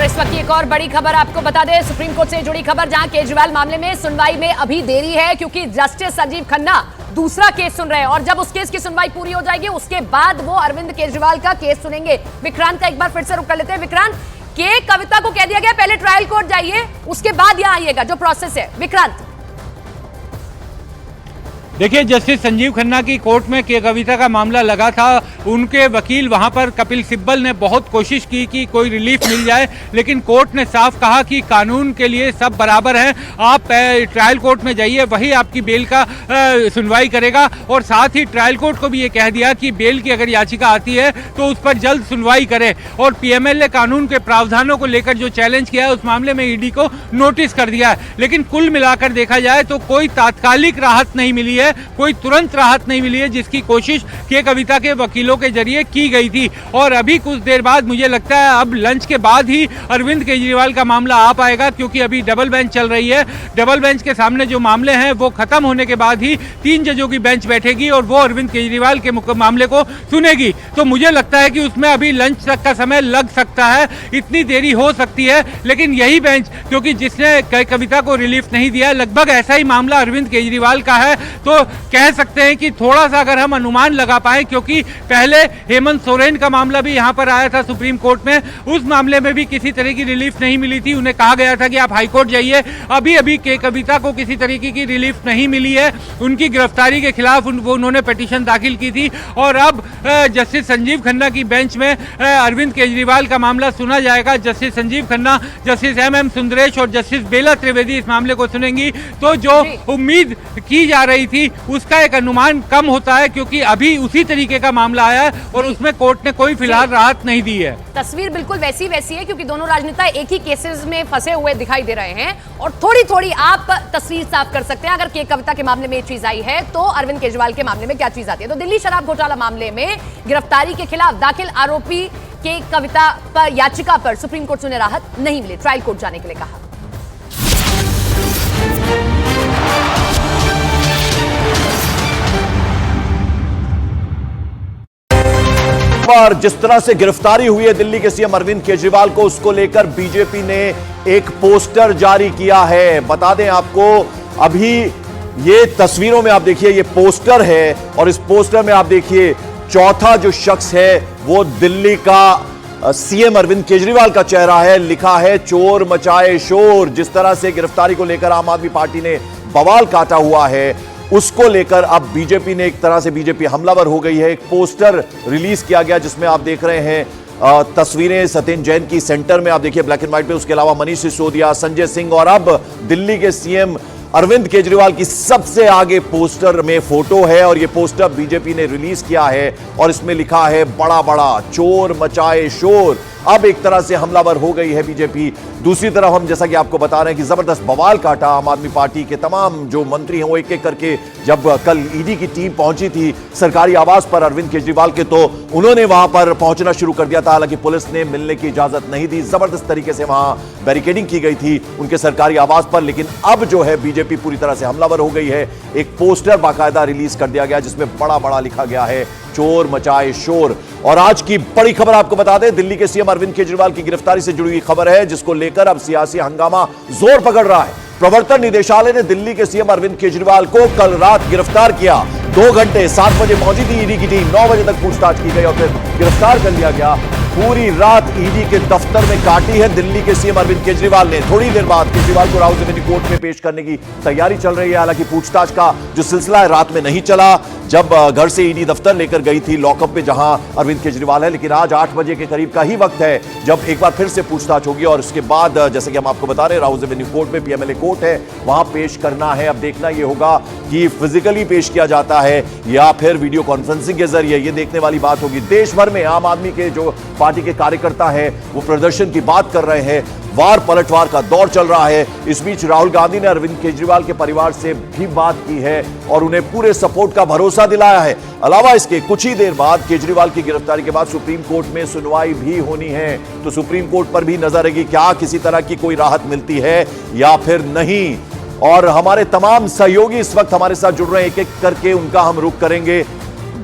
इस वक्त की एक और बड़ी खबर आपको बता दें, सुप्रीम कोर्ट से जुड़ी खबर, जहां केजरीवाल मामले में सुनवाई में अभी देरी है क्योंकि जस्टिस संजीव खन्ना दूसरा केस सुन रहे हैं और जब उस केस की सुनवाई पूरी हो जाएगी उसके बाद वो अरविंद केजरीवाल का केस सुनेंगे। विक्रांत का एक बार फिर से रुक कर लेते हैं। विक्रांत, के कविता को कह दिया गया पहले ट्रायल कोर्ट जाइए, उसके बाद यहां आइएगा, जो प्रोसेस है। विक्रांत, देखिए, जस्टिस संजीव खन्ना की कोर्ट में के कविता का मामला लगा था। उनके वकील वहां पर कपिल सिब्बल ने बहुत कोशिश की कि कोई रिलीफ मिल जाए, लेकिन कोर्ट ने साफ कहा कि कानून के लिए सब बराबर हैं, आप ट्रायल कोर्ट में जाइए, वही आपकी बेल का सुनवाई करेगा। और साथ ही ट्रायल कोर्ट को भी ये कह दिया कि बेल की अगर याचिका आती है तो उस पर जल्द सुनवाई करे। और पीएमएलए कानून के प्रावधानों को लेकर जो चैलेंज किया है उस मामले में ईडी को नोटिस कर दिया है। लेकिन कुल मिलाकर देखा जाए तो कोई तात्कालिक राहत नहीं मिली है, कोई तुरंत राहत नहीं मिली है, जिसकी कोशिश के कविता के वकीलों के जरिए की गई थी। और अभी कुछ देर बाद मुझे लगता है अब लंच के बाद ही अरविंद केजरीवाल का मामला आ पाएगा, क्योंकि अभी डबल बेंच चल रही है। डबल बेंच के सामने जो मामले हैं वो खत्म होने के बाद ही 3 जजों की बेंच बैठेगी और वो अरविंद केजरीवाल के मामले को सुनेगी। तो मुझे लगता है कि उसमें अभी लंच तक का समय लग सकता है, इतनी देरी हो सकती है। लेकिन यही बेंच, क्योंकि जिसने कविता को रिलीफ नहीं दिया, लगभग ऐसा ही मामला अरविंद केजरीवाल का है, तो कह सकते हैं कि थोड़ा सा अगर हम अनुमान लगा पाए, क्योंकि पहले हेमंत सोरेन का मामला भी यहां पर आया था सुप्रीम कोर्ट में, उस मामले में भी किसी तरह की रिलीफ नहीं मिली थी। उन्हें कहा गया था कि आप हाईकोर्ट जाइए। अभी के कविता को किसी तरीके की रिलीफ नहीं मिली है। उनकी गिरफ्तारी के खिलाफ उन्होंने पिटीशन दाखिल की थी और अब जस्टिस संजीव खन्ना की बेंच में अरविंद केजरीवाल का मामला सुना जाएगा। Justice Sanjiv Khanna, justice M Sundresh और जस्टिस बेला त्रिवेदी इस मामले को सुनेंगी। तो जो उम्मीद की जा रही थी उसका एक अनुमान कम होता है, क्योंकि अभी उसी तरीके का मामला आया है और उसमें कोर्ट ने कोई फिलहाल राहत नहीं दी है। तस्वीर बिल्कुल वैसी है, क्योंकि दोनों राजनेता एक ही केसेस में फंसे हुए दिखाई दे रहे हैं और थोड़ी थोड़ी आप तस्वीर साफ कर सकते हैं। अगर के कविता के मामले में ये चीज आई है तो अरविंद केजरीवाल के मामले में क्या चीज आती है। तो दिल्ली शराब घोटाला मामले में गिरफ्तारी के खिलाफ दाखिल आरोपी के कविता पर याचिका पर सुप्रीम कोर्ट ने राहत नहीं मिली, ट्रायल कोर्ट जाने के लिए कहा। पर जिस तरह से गिरफ्तारी हुई है दिल्ली के सीएम अरविंद केजरीवाल को, उसको लेकर बीजेपी ने एक पोस्टर जारी किया है। बता दें आपको, अभी ये तस्वीरों में आप देखिए, ये पोस्टर है और इस पोस्टर में आप देखिए चौथा जो शख्स है वो दिल्ली का सीएम अरविंद केजरीवाल का चेहरा है। लिखा है चोर मचाए शोर। जिस तरह से गिरफ्तारी को लेकर आम आदमी पार्टी ने बवाल काटा हुआ है, उसको लेकर अब बीजेपी ने एक तरह से बीजेपी हमलावर हो गई है। एक पोस्टर रिलीज किया गया जिसमें आप देख रहे हैं तस्वीरें सत्येंद्र जैन की सेंटर में, आप देखिए ब्लैक एंड व्हाइट पे, उसके अलावा मनीष सिसोदिया, संजय सिंह और अब दिल्ली के सीएम अरविंद केजरीवाल की सबसे आगे पोस्टर में फोटो है। और यह पोस्टर बीजेपी ने रिलीज किया है और इसमें लिखा है बड़ा बड़ा चोर मचाए शोर। अब एक तरह से हमलावर हो गई है बीजेपी। दूसरी तरफ हम जैसा कि आपको बता रहे हैं कि जबरदस्त बवाल काटा आम आदमी पार्टी के तमाम जो मंत्री हैं वो एक एक करके, जब कल ईडी की टीम पहुंची थी सरकारी आवास पर अरविंद केजरीवाल के, तो उन्होंने वहां पर पहुंचना शुरू कर दिया था। हालांकि पुलिस ने मिलने की इजाजत नहीं दी, जबरदस्त तरीके से वहां बैरिकेडिंग की गई थी उनके सरकारी आवास पर। लेकिन अब जो है बीजेपी पूरी तरह से हमलावर हो गई है। एक पोस्टर बाकायदा रिलीज कर दिया गया जिसमें बड़ा बड़ा लिखा गया है चोर मचाए शोर। और आज की बड़ी खबर आपको बता दें, दिल्ली के सीएम अरविंद केजरीवाल की गिरफ्तारी से जुड़ी हुई खबर है, जिसको लेकर अब सियासी हंगामा जोर पकड़ रहा है। प्रवर्तन निदेशालय ने दिल्ली के सीएम अरविंद केजरीवाल को कल रात गिरफ्तार किया। 2 घंटे 7 बजे पहुंची थी ईडी की टीम, 9 बजे तक पूछताछ की गई और फिर गिरफ्तार कर लिया गया। पूरी रात ईडी के दफ्तर में काटी है दिल्ली के सीएम अरविंद केजरीवाल ने। थोड़ी देर बाद केजरीवाल को राहुल गांधी कोर्ट में पेश करने की तैयारी चल रही है। हालांकि पूछताछ का जो सिलसिला है रात में नहीं चला, जब घर से ईडी दफ्तर लेकर गई थी लॉकअप पे जहां अरविंद केजरीवाल है। लेकिन आज 8 बजे के करीब का ही वक्त है जब एक बार फिर से पूछताछ होगी और उसके बाद जैसे कि हम आपको बता रहे हैं राहुल गांधी कोर्ट में पीएमएलए कोर्ट है, वहां पेश करना है। अब देखना यह होगा कि फिजिकली पेश किया जाता है या फिर वीडियो कॉन्फ्रेंसिंग के जरिए, यह देखने वाली बात होगी। देश भर में आम आदमी के जो पार्टी के कार्यकर्ता है वो प्रदर्शन की बात कर रहे हैं। वार पलटवार का दौर चल रहा है। इस बीच राहुल गांधी ने अरविंद केजरीवाल के परिवार से भी बात की है और उन्हें पूरे सपोर्ट का भरोसा दिलाया है। अलावा इसके कुछ ही देर बाद केजरीवाल की गिरफ्तारी के बाद सुप्रीम कोर्ट में सुनवाई भी होनी है, तो सुप्रीम कोर्ट पर भी नजर रहेगी क्या किसी तरह की कोई राहत मिलती है या फिर नहीं। और हमारे तमाम सहयोगी इस वक्त हमारे साथ जुड़ रहे हैं, एक एक करके उनका हम रुख करेंगे।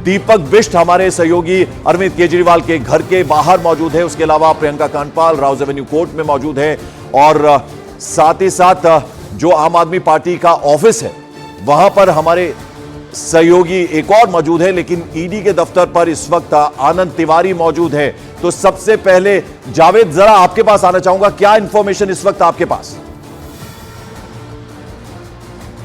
दीपक बिष्ट हमारे सहयोगी अरविंद केजरीवाल के घर के बाहर मौजूद है। उसके अलावा प्रियंका कांडपाल राउज एवेन्यू कोर्ट में मौजूद है और साथ ही साथ जो आम आदमी पार्टी का ऑफिस है वहां पर हमारे सहयोगी एक और मौजूद है, लेकिन ईडी के दफ्तर पर इस वक्त आनंद तिवारी मौजूद है। तो सबसे पहले जावेद, जरा आपके पास आना चाहूंगा, क्या इंफॉर्मेशन इस वक्त आपके पास?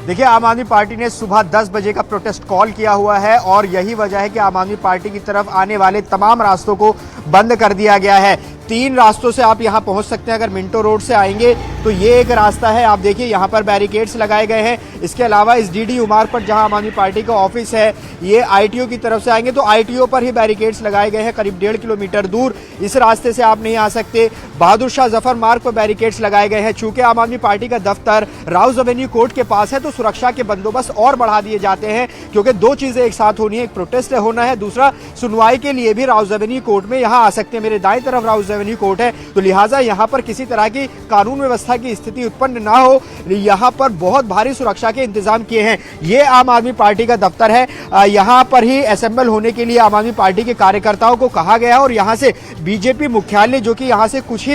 देखिए, आम आदमी पार्टी ने सुबह 10 बजे का प्रोटेस्ट कॉल किया हुआ है और यही वजह है कि आम आदमी पार्टी की तरफ आने वाले तमाम रास्तों को बंद कर दिया गया है। 3 रास्तों से आप यहां पहुंच सकते हैं। अगर मिंटो रोड से आएंगे तो ये एक रास्ता है, आप देखिए यहां पर बैरिकेड्स लगाए गए हैं। इसके अलावा इस डीडी उमार पर जहां आम आदमी पार्टी का ऑफिस है, ये आईटीओ की तरफ से आएंगे तो आईटीओ पर ही बैरिकेड्स लगाए गए हैं करीब 1.5 किलोमीटर दूर। इस रास्ते से आप नहीं आ सकते। बहादुर शाह जफर मार्ग पर बैरिकेड्स लगाए गए हैं। चूंकि आम आदमी पार्टी का दफ्तर राउज एवेन्यू कोर्ट के पास है तो सुरक्षा के बंदोबस्त और बढ़ा दिए जाते हैं, क्योंकि 2 चीजें एक साथ होनी है, एक प्रोटेस्ट होना है, दूसरा सुनवाई के लिए भी राउज एवेन्यू कोर्ट में यहां आ सकते हैं। मेरे दाएं तरफ राउज एवेन्यू कोर्ट है, तो लिहाजा यहां पर किसी तरह की कानून व्यवस्था की स्थिति उत्पन्न ना हो, यहां पर बहुत भारी सुरक्षा के इंतजाम किए हैं। ये आम आदमी पार्टी का दफ्तर है। यहां पर ही असेंबल होने के लिए आम आदमी पार्टी के कार्यकर्ताओं को कहा गया है और यहां से बीजेपी मुख्यालय, जो कि यहां से कुछ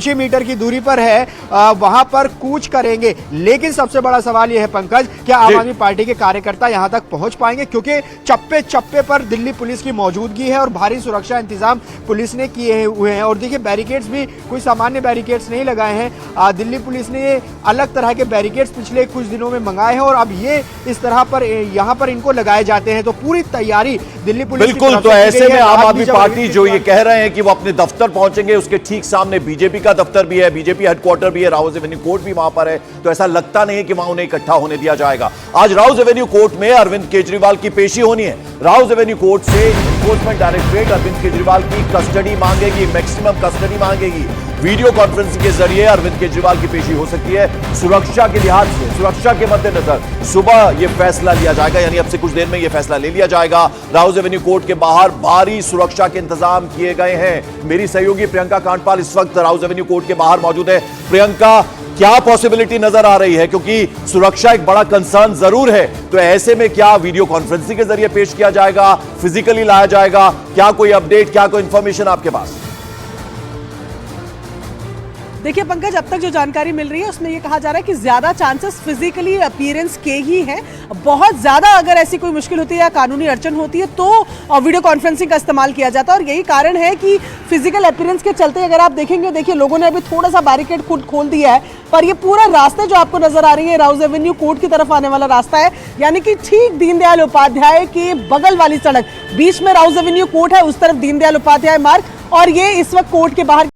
ही मीटर की दूरी पर है, वहां पर कूच करेंगे। लेकिन सबसे बड़ा सवाल यह है पंकज, क्या आम आदमी पार्टी के कार्यकर्ता यहां तक पहुंच पाएंगे? क्योंकि चप्पे चप्पे पर दिल्ली पुलिस की मौजूदगी है और भारी सुरक्षा इंतजाम पुलिस ने किए हुए हैं। और देखिए, बैरिकेड्स भी कोई सामान्य बैरिकेड्स नहीं लगाए हैं। दिल्ली पुलिस ने अलग तरह के बैरिकेड्स पिछले कुछ दिनों में मंगाए हैं और अब ये इस तरह पर यहां पर इनको लगाए जाते हैं। तो पूरी तैयारी दिल्ली पुलिस बिल्कुल, तो ऐसे में आम आदमी पार्टी जो ये कह रहे हैं कि वो अपने दफ्तर पहुंचेंगे, उसके ठीक सामने बीजेपी का दफ्तर भी है, बीजेपी हेडक्वार्टर भी है, राउज एवेन्यू कोर्ट भी वहां पर है। तो ऐसा लगता नहीं है कि वहां उन्हें इकट्ठा होने दिया जाएगा। आज राउज एवेन्यू कोर्ट में अरविंद केजरीवाल की पेशी होनी है। राउज एवेन्यू कोर्ट से एनफोर्समेंट डायरेक्टरेट अरविंद केजरीवाल की कस्टडी मांगेगी, मैक्सिमम कस्टडी मांगेगी। वीडियो कॉन्फ्रेंसिंग के जरिए अरविंद केजरीवाल की पेशी हो सकती है। सुरक्षा के लिहाज से, सुरक्षा के मद्देनजर सुबह यह फैसला लिया जाएगा, यानी अब से कुछ देर में यह फैसला ले लिया जाएगा। राउज एवेन्यू कोर्ट के बाहर भारी सुरक्षा के इंतजाम किए गए हैं। मेरी सहयोगी प्रियंका कांडपाल इस वक्त राउज एवेन्यू कोर्ट के बाहर मौजूद है। प्रियंका, क्या पॉसिबिलिटी नजर आ रही है, क्योंकि सुरक्षा एक बड़ा कंसर्न जरूर है, तो ऐसे में क्या वीडियो कॉन्फ्रेंसिंग के जरिए पेश किया जाएगा, फिजिकली लाया जाएगा? क्या कोई अपडेट, क्या कोई इंफॉर्मेशन आपके पास? देखिए पंकज, अब तक जो जानकारी मिल रही है उसमें ये कहा जा रहा है कि ज्यादा चांसेस फिजिकली अपीयरेंस के ही हैं। बहुत ज्यादा अगर ऐसी कोई मुश्किल होती है या कानूनी अड़चन होती है तो वीडियो कॉन्फ्रेंसिंग का इस्तेमाल किया जाता है और यही कारण है कि फिजिकल अपीयरेंस के चलते अगर आप देखेंगे, देखिए लोगों ने अभी थोड़ा सा बैरिकेड खुद खोल दिया है, पर ये पूरा रास्ता जो आपको नजर आ रही है राउज एवेन्यू कोर्ट की तरफ आने वाला रास्ता है, यानी कि ठीक दीनदयाल उपाध्याय के बगल वाली सड़क, बीच में राउज एवेन्यू कोर्ट है, उस तरफ दीनदयाल उपाध्याय मार्ग, और ये इस वक्त कोर्ट के बाहर